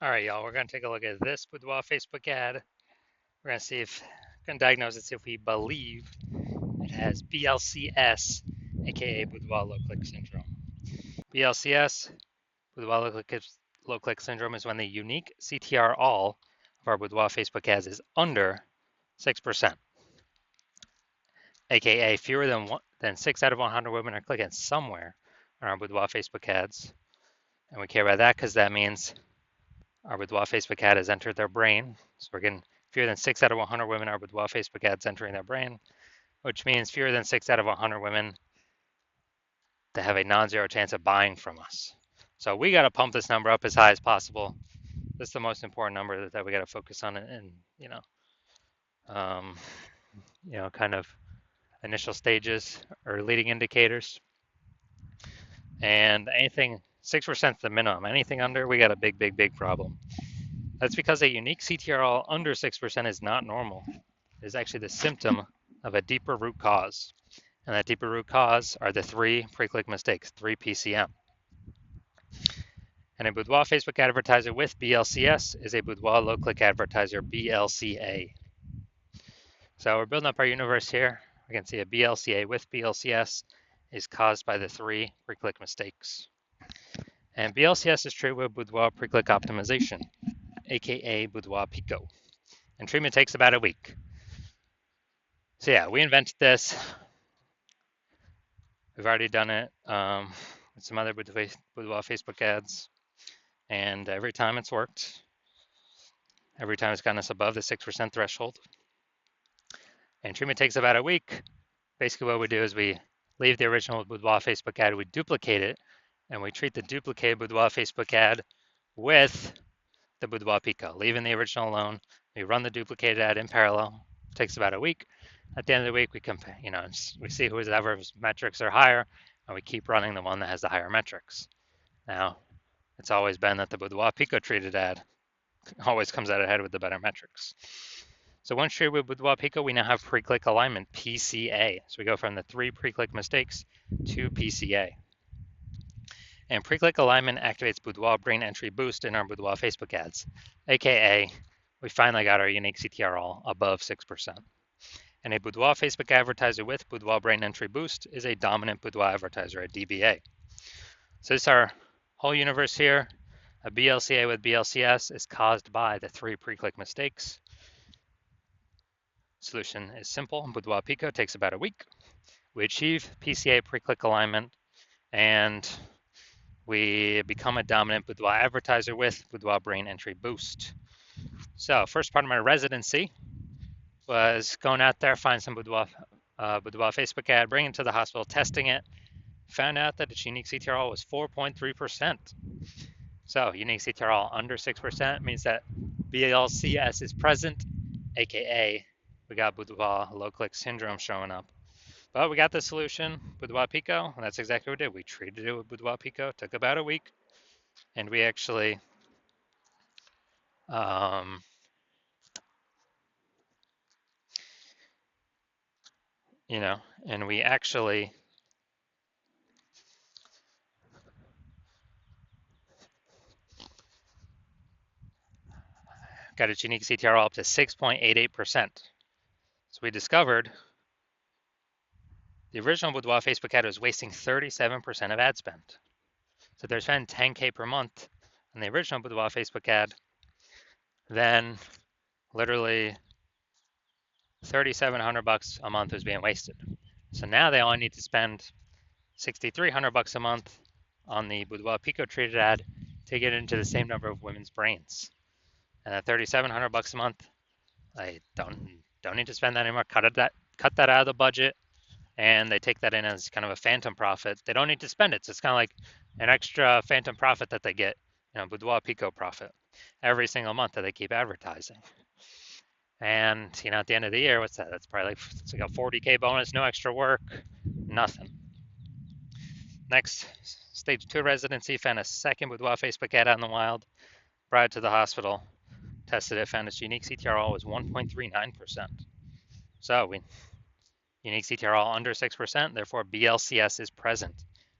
All right, y'all, we're going to take a look at this Boudoir Facebook ad. We're going to see if, going to diagnose it, see if we believe it has BLCS, aka Boudoir low click syndrome. BLCS, Boudoir low click syndrome, is when the unique CTR all of our Boudoir Facebook ads is under 6%, aka fewer than 6 out of 100 women are clicking somewhere on our Boudoir Facebook ads. And we care about that because that means our Boudoir Facebook ad has entered their brain. So we're getting fewer than 6 out of 100 women are Boudoir Facebook ads entering their brain, which means fewer than 6 out of 100 women that have a non-zero chance of buying from us. So we got to pump this number up as high as possible. That's the most important number that we got to focus on, and um, kind of initial stages or leading indicators. And anything 6% is the minimum. Anything under, we got a big, big, big problem. That's because a unique CTRL under 6% is not normal. It is actually the symptom of a deeper root cause. And that deeper root cause are the 3 pre-click mistakes, 3 PCM. And a Boudoir Facebook advertiser with BLCS is a Boudoir low-click advertiser, BLCA. So we're building up our universe here. We can see a BLCA with BLCS is caused by the 3 pre-click mistakes. And BLCS is treated with Boudoir pre-click optimization, aka Boudoir Pico. And treatment takes about a week. So yeah, we invented this. We've already done it with some other Boudoir Facebook ads, and every time it's worked. Every time it's gotten us above the 6% threshold. And treatment takes about a week. Basically, what we do is we leave the original Boudoir Facebook ad, we duplicate it, and we treat the duplicated Boudoir Facebook ad with the Boudoir Pico, leaving the original alone. We run the duplicated ad in parallel. It takes about a week. At the end of the week, we compare, we see whoever's metrics are higher, and we keep running the one that has the higher metrics. Now, it's always been that the Boudoir Pico treated ad always comes out ahead with the better metrics. So once treated with Boudoir Pico, we now have pre-click alignment, PCA. So we go from the 3 pre-click mistakes to PCA. And pre-click alignment activates Boudoir brain entry boost in our Boudoir Facebook ads, aka we finally got our unique CTR all above 6%. And a Boudoir Facebook advertiser with Boudoir brain entry boost is a dominant Boudoir advertiser, a DBA. So this is our whole universe here. A BLCA with BLCS is caused by the 3 pre-click mistakes. Solution is simple. Boudoir Pico takes about a week. We achieve PCA pre-click alignment, and we become a dominant Boudoir advertiser with Boudoir brain entry boost. So first part of my residency was going out there, find some Boudoir Facebook ad, bring it to the hospital, testing it, found out that its unique CTRL was 4.3%. So unique CTRL under 6% means that BLCS is present, aka we got Boudoir low click syndrome showing up. But we got the solution, Boudoir Pico, and that's exactly what we did. We treated it with Boudoir Pico, took about a week, and we actually and we actually got its unique CTR up to 6.88%. So we discovered the original Boudoir Facebook ad was wasting 37% of ad spend. So they're spending 10K per month on the original Boudoir Facebook ad, then literally $3,700 a month was being wasted. So now they only need to spend $6,300 a month on the Boudoir Pico treated ad to get into the same number of women's brains. And at $3,700 a month, I don't need to spend that anymore. Cut that out of the budget, and they take that in as kind of a phantom profit. They don't need to spend it. So it's kind of like an extra phantom profit that they get, Boudoir Pico profit every single month that they keep advertising. And at the end of the year, what's that? That's probably it's like a 40K bonus, no extra work, nothing. Next, stage 2 residency, found a second Boudoir Facebook ad out in the wild, brought it to the hospital, tested it, found its unique CTRL was 1.39%. So unique CTRL under 6%, therefore BLCS is present.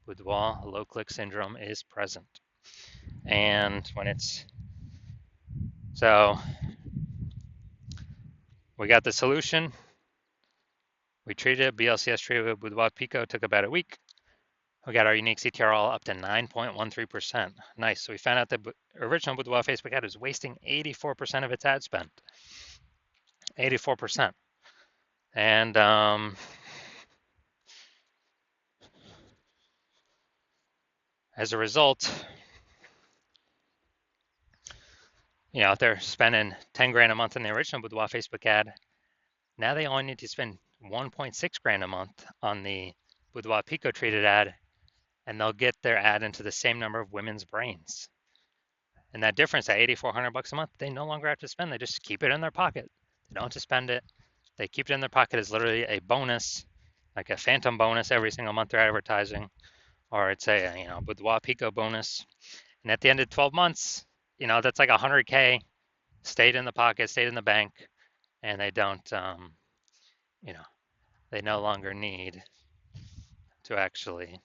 Boudoir low click syndrome is present. And when it's So we got the solution. We treated it. BLCS treated with Boudoir Pico took about a week. We got our unique CTRL up to 9.13%. Nice. So we found out the original Boudoir Facebook ad was wasting 84% of its ad spend. 84%. And as a result, you know, if they're spending 10 grand a month in the original Boudoir Facebook ad, now they only need to spend 1.6 grand a month on the Boudoir Pico treated ad, and they'll get their ad into the same number of women's brains. And that difference, at $8,400 a month, they no longer have to spend. They just keep it in their pocket. They don't have to spend it. They keep it in their pocket as literally a bonus, like a phantom bonus every single month they're advertising, or it's a Boudoir Pico bonus. And at the end of 12 months, that's like 100K stayed in the pocket, stayed in the bank, and they don't, they no longer need to actually,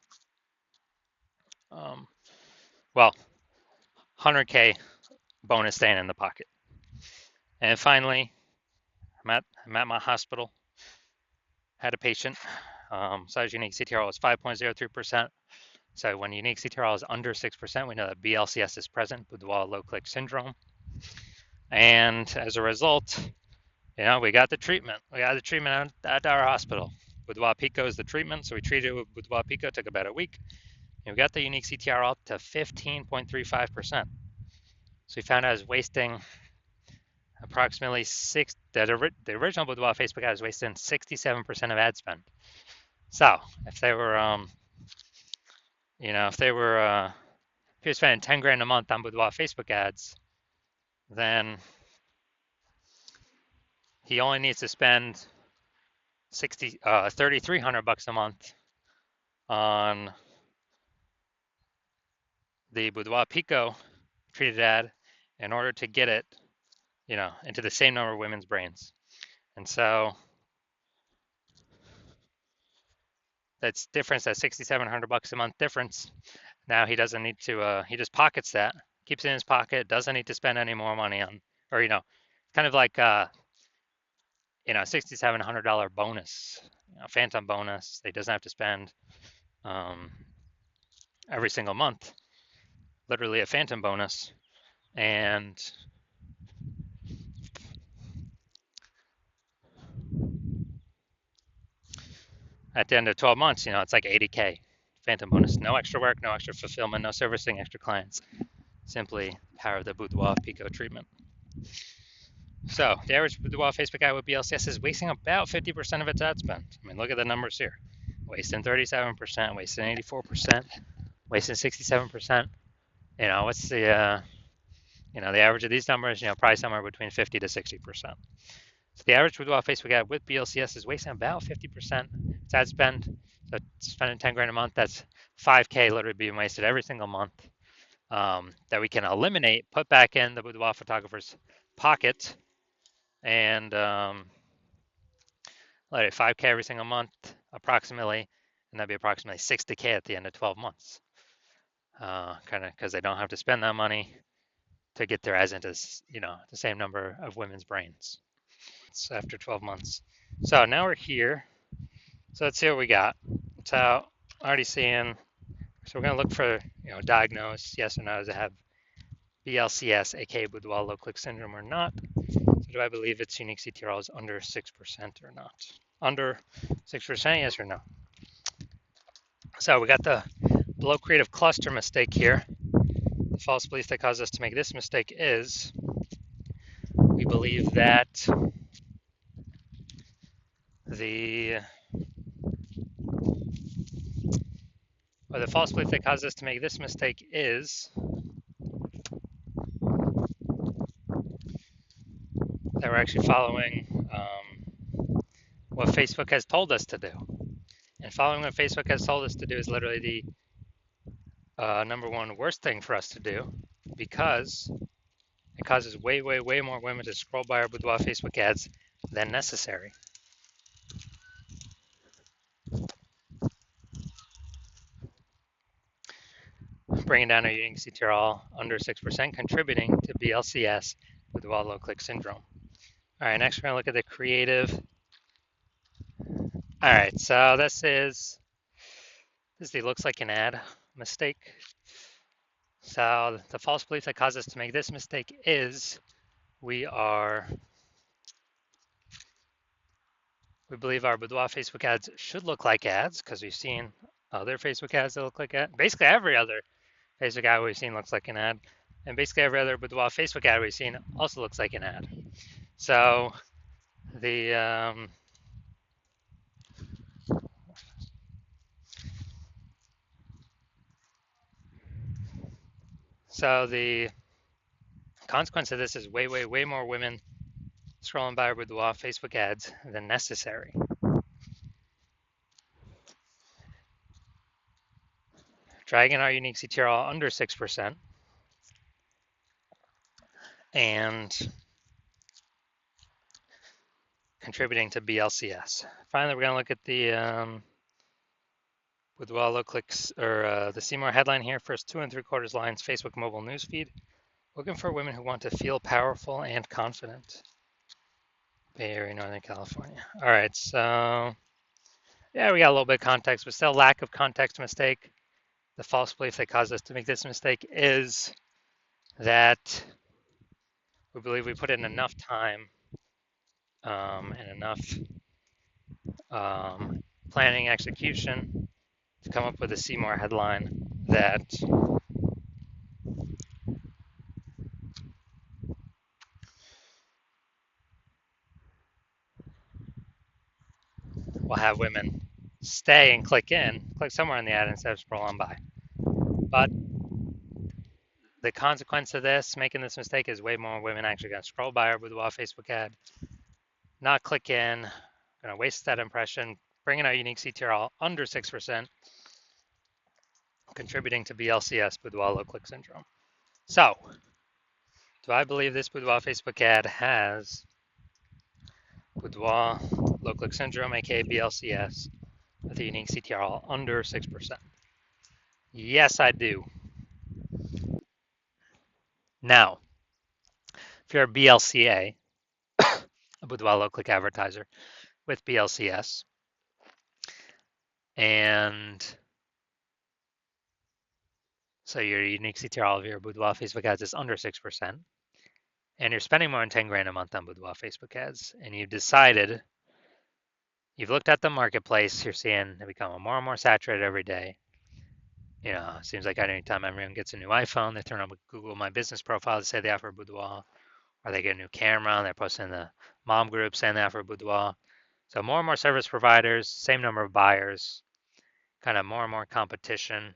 well, 100K bonus staying in the pocket. And finally, I'm at my hospital, had a patient, size unique CTRL is 5.03%. So when unique CTRL is under 6%, we know that BLCS is present, Boudoir low click syndrome. And as a result, we got the treatment. We got the treatment at our hospital. Boudoir Pico is the treatment, so we treated it with Boudoir Pico, took about a week. And we got the unique CTRL up to 15.35%. So we found out it was wasting approximately the original Boudoir Facebook ad was wasting 67% of ad spend. So if they were, if you're spending 10 grand a month on Boudoir Facebook ads, then he only needs to spend $3,300 a month on the Boudoir Pico treated ad in order to get it, into the same number of women's brains. And so that's difference, that $6,700 a month difference. Now he doesn't need to, he just pockets that, keeps it in his pocket, doesn't need to spend any more money on, or, kind of like, $6,700 bonus, phantom bonus. He doesn't have to spend every single month, literally a phantom bonus. And at the end of 12 months, it's like 80K phantom bonus. No extra work, no extra fulfillment, no servicing extra clients. Simply power of the Boudoir Pico treatment. So the average Boudoir Facebook ad with BLCS is wasting about 50% of its ad spend. I mean, look at the numbers here. Wasting 37%, wasting 84%, wasting 67%. What's the, the average of these numbers, probably somewhere between 50 to 60%. So the average Boudoir Facebook ad with BLCS is wasting about 50% its ad spend. So spending 10 grand a month, that's 5K literally being wasted every single month, that we can eliminate, put back in the Boudoir photographer's pocket, and let it 5K every single month approximately, and that'd be approximately 60K at the end of 12 months. Kind of because they don't have to spend that money to get their ads into, the same number of women's brains. It's after 12 months. So now we're here. So let's see what we got. So already seeing, so we're going to look for, diagnose, yes or no, does it have BLCS, aka Boudoir low click syndrome or not? So do I believe its unique CTRL is under 6% or not? Under 6%, yes or no? So we got the below creative cluster mistake here. The false belief that caused us to make this mistake is we believe that the false belief that caused us to make this mistake is that we're actually following what Facebook has told us to do. And following what Facebook has told us to do is literally the number one worst thing for us to do, because it causes way, way, way more women to scroll by our Boudoir Facebook ads than necessary. Bringing down our unique CTRL under 6%, contributing to BLCS boudoir low click syndrome. All right, next we're going to look at the creative. All right, so this looks like an ad mistake. So the false belief that caused us to make this mistake is we believe our boudoir Facebook ads should look like ads because we've seen other Facebook ads that look like ads. Basically every other Facebook ad we've seen looks like an ad. And basically every other boudoir Facebook ad we've seen also looks like an ad. So the consequence of this is way more women scrolling by our boudoir Facebook ads than necessary. Dragging our unique CTRL under 6% and contributing to BLCS. Finally, we're going to look at the boudoir low clicks or the Seymour headline here. First 2 3/4 lines, Facebook mobile newsfeed. Looking for women who want to feel powerful and confident. Bay Area, Northern California. All right, so yeah, we got a little bit of context, but still lack of context mistake. The false belief that caused us to make this mistake is that we believe we put in enough time and enough planning execution to come up with a Seymour headline that will have women stay and click somewhere in the ad instead of scroll on by. But the consequence of this, making this mistake, is way more women actually going to scroll by our boudoir Facebook ad, not click in, going to waste that impression, bringing our unique CTRL under 6%, contributing to BLCS, boudoir low click syndrome. So, do I believe this boudoir Facebook ad has boudoir low click syndrome, aka BLCS, with a unique CTRL under 6%? Yes, I do. Now, if you're a BLCA, a boudoir low click advertiser with BLCS, and so your unique CTRL of your boudoir Facebook ads is under 6%, and you're spending more than 10 grand a month on boudoir Facebook ads, and you've decided, you've looked at the marketplace, you're seeing it become more and more saturated every day. You know, it seems like anytime everyone gets a new iPhone, they turn on Google My Business profile to say they offer boudoir, or they get a new camera and they're posting in the mom group saying they offer boudoir. So more and more service providers, same number of buyers, kind of more and more competition,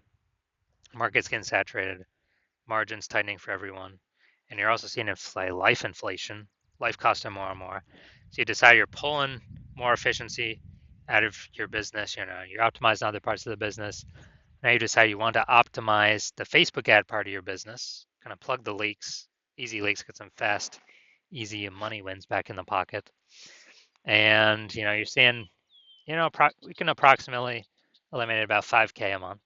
market's getting saturated, margins tightening for everyone. And you're also seeing life inflation, life costing more and more. So you decide you're pulling more efficiency out of your business, you know, you're optimizing other parts of the business. Now you decide you want to optimize the Facebook ad part of your business, kind of plug the leaks, easy leaks, get some fast, easy money wins back in the pocket. And, you know, you're seeing, you know, we can approximately eliminate about 5K a month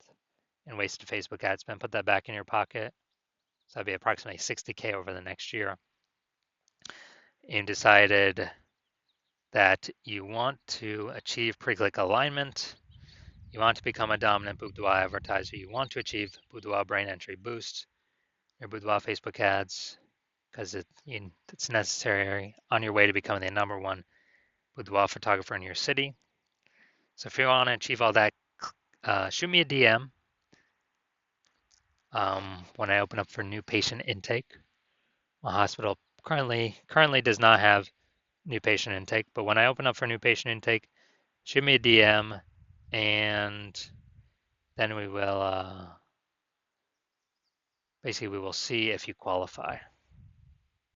in wasted Facebook ad spend, put that back in your pocket. So that'd be approximately 60K over the next year. And decided that you want to achieve pre-click alignment. You want to become a dominant boudoir advertiser. You want to achieve boudoir brain entry boost, your boudoir Facebook ads, because it's necessary on your way to becoming the #1 boudoir photographer in your city. So if you want to achieve all that, shoot me a DM when I open up for new patient intake. My hospital currently does not have new patient intake, but when I open up for new patient intake, shoot me a DM, and then we will basically we will see if you qualify.